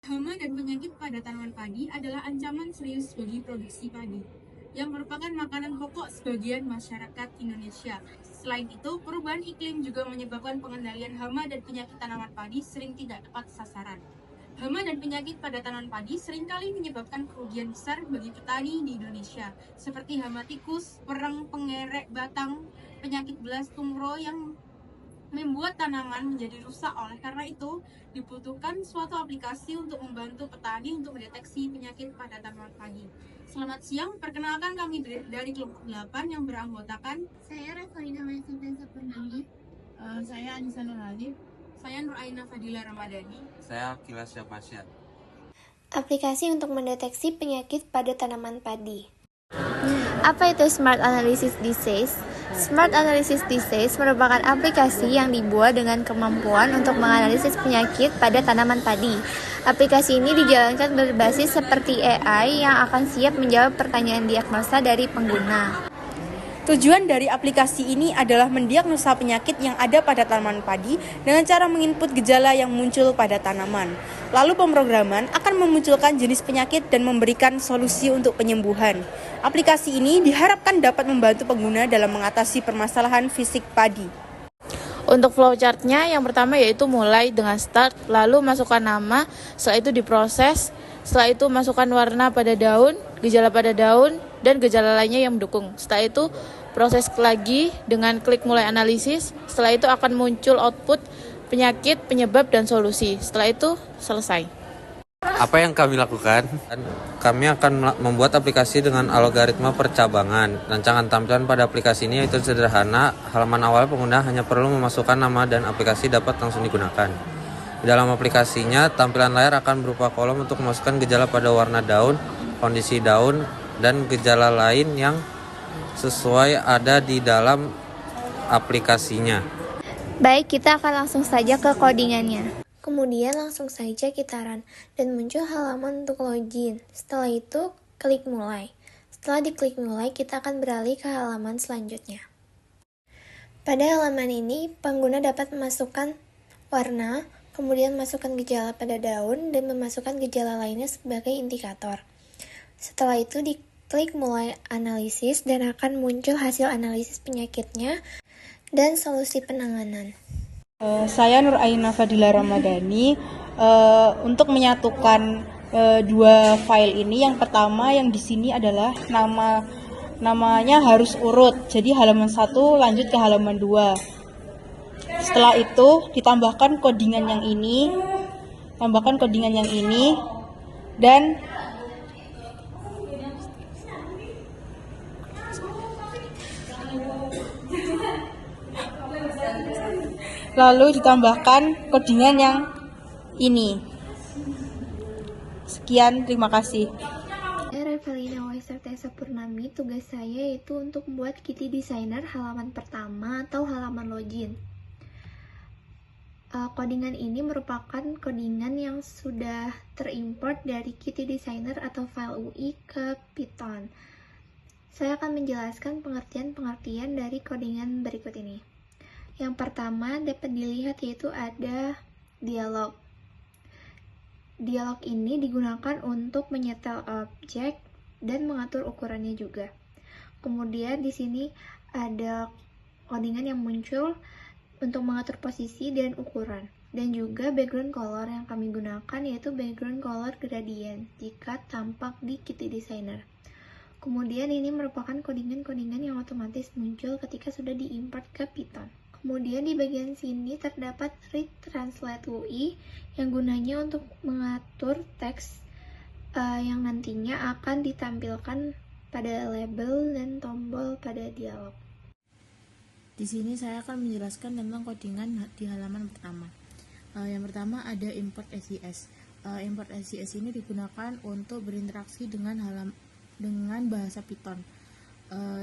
Hama dan penyakit pada tanaman padi adalah ancaman serius bagi produksi padi, yang merupakan makanan pokok sebagian masyarakat Indonesia. Selain itu, perubahan iklim juga menyebabkan pengendalian hama dan penyakit tanaman padi sering tidak tepat sasaran. Hama dan penyakit pada tanaman padi seringkali menyebabkan kerugian besar bagi petani di Indonesia, seperti hama tikus, pereng, pengerek batang, penyakit belas tungro yang membuat tanaman menjadi rusak. Oleh karena itu, dibutuhkan suatu aplikasi untuk membantu petani untuk mendeteksi penyakit pada tanaman padi. Selamat siang, perkenalkan kami dari kelompok 8 yang beranggotakan Saya Rasulina Maisudesa Purnami. Saya Anissa Nurhadi. Saya Nur Aina Fadila Ramadhani. Saya Kilas Syafasyan. Aplikasi untuk mendeteksi penyakit pada tanaman padi. Apa itu Smart Analysis Disease? Smart Analysis Disease merupakan aplikasi yang dibuat dengan kemampuan untuk menganalisis penyakit pada tanaman padi. Aplikasi ini dijalankan berbasis seperti AI yang akan siap menjawab pertanyaan diagnosa dari pengguna. Tujuan dari aplikasi ini adalah mendiagnosa penyakit yang ada pada tanaman padi dengan cara menginput gejala yang muncul pada tanaman. Lalu pemrograman akan memunculkan jenis penyakit dan memberikan solusi untuk penyembuhan. Aplikasi ini diharapkan dapat membantu pengguna dalam mengatasi permasalahan fisik padi. Untuk flowchartnya, yang pertama yaitu mulai dengan start, lalu masukkan nama, setelah itu diproses, setelah itu masukkan warna pada daun, gejala pada daun, dan gejala lainnya yang mendukung. Setelah itu proses lagi dengan klik mulai analisis, setelah itu akan muncul output penyakit, penyebab, dan solusi. Setelah itu selesai. Apa yang kami lakukan? Kami akan membuat aplikasi dengan algoritma percabangan. Rancangan tampilan pada aplikasi ini yaitu sederhana. Halaman awal pengguna hanya perlu memasukkan nama dan aplikasi dapat langsung digunakan. Di dalam aplikasinya, tampilan layar akan berupa kolom untuk memasukkan gejala pada warna daun, kondisi daun, dan gejala lain yang sesuai ada di dalam aplikasinya. Baik, kita akan langsung saja ke codingannya. Kemudian langsung saja kita run dan muncul halaman untuk login. Setelah itu, klik mulai. Setelah diklik mulai, kita akan beralih ke halaman selanjutnya. Pada halaman ini, pengguna dapat memasukkan warna, kemudian masukkan gejala pada daun, dan memasukkan gejala lainnya sebagai indikator. Setelah itu, diklik mulai analisis dan akan muncul hasil analisis penyakitnya dan solusi penanganan. Saya Nur Aina Fadila Ramadhani. Untuk menyatukan dua file ini, yang pertama yang di sini adalah namanya harus urut. Jadi halaman 1 lanjut ke halaman 2. Setelah itu ditambahkan codingan yang ini, dan lalu ditambahkan codingan yang ini. Sekian, terima kasih. Saya Revelina Waisertesa Purnami. Tugas saya yaitu untuk membuat Kitty Designer halaman pertama atau halaman login. Codingan ini merupakan codingan yang sudah terimport dari Kitty Designer atau file UI ke Python. Saya akan menjelaskan pengertian-pengertian dari codingan berikut ini. Yang pertama dapat dilihat yaitu ada dialog. Dialog ini digunakan untuk menyetel objek dan mengatur ukurannya juga. Kemudian di sini ada codingan yang muncul untuk mengatur posisi dan ukuran. Dan juga background color yang kami gunakan yaitu background color gradient jika tampak di Kitty Designer. Kemudian ini merupakan codingan-codingan yang otomatis muncul ketika sudah diimport ke Python. Kemudian di bagian sini terdapat read translate UI yang gunanya untuk mengatur teks yang nantinya akan ditampilkan pada label dan tombol pada dialog. Di sini saya akan menjelaskan tentang codingan di halaman pertama. Yang pertama ada import SIS. Import SIS ini digunakan untuk berinteraksi dengan bahasa Python.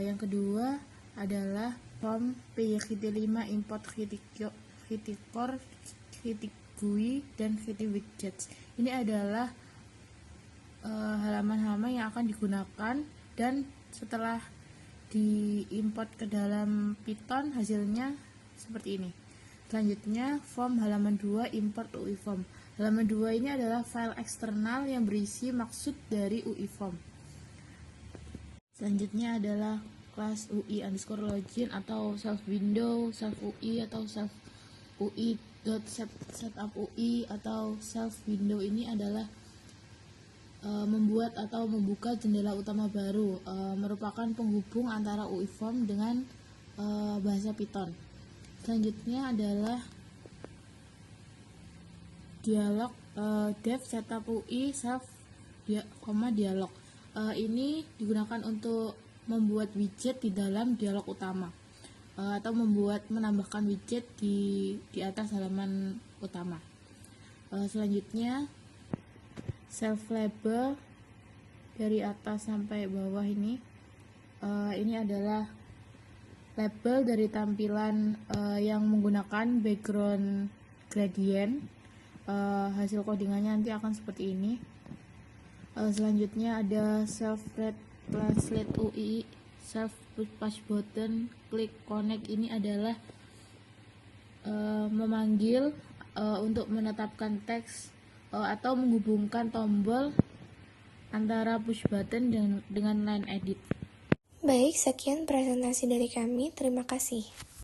Yang kedua adalah form PY-5 import Kitty-Core, Kitty-GUI, dan Kitty-Widgets. Ini adalah halaman-halaman yang akan digunakan, dan setelah diimport ke dalam Python hasilnya seperti ini. Selanjutnya form halaman 2 import UI form. Halaman 2 ini adalah file eksternal yang berisi maksud dari UI Form. Selanjutnya adalah kelas UI underscore login atau self window, self UI atau self UI setup UI atau self window ini adalah membuat atau membuka jendela utama baru, merupakan penghubung antara UI Form dengan bahasa Python. Selanjutnya adalah dialog dev setup UI self dialog. Ini digunakan untuk membuat widget di dalam dialog utama atau menambahkan widget di atas halaman utama. Selanjutnya self label dari atas sampai bawah ini adalah label dari tampilan yang menggunakan background gradient. Hasil codingannya nanti akan seperti ini. Selanjutnya ada self translate UI, self push button, click connect. Ini adalah memanggil untuk menetapkan teks atau menghubungkan tombol antara push button dengan line edit. Baik, sekian presentasi dari kami. Terima kasih.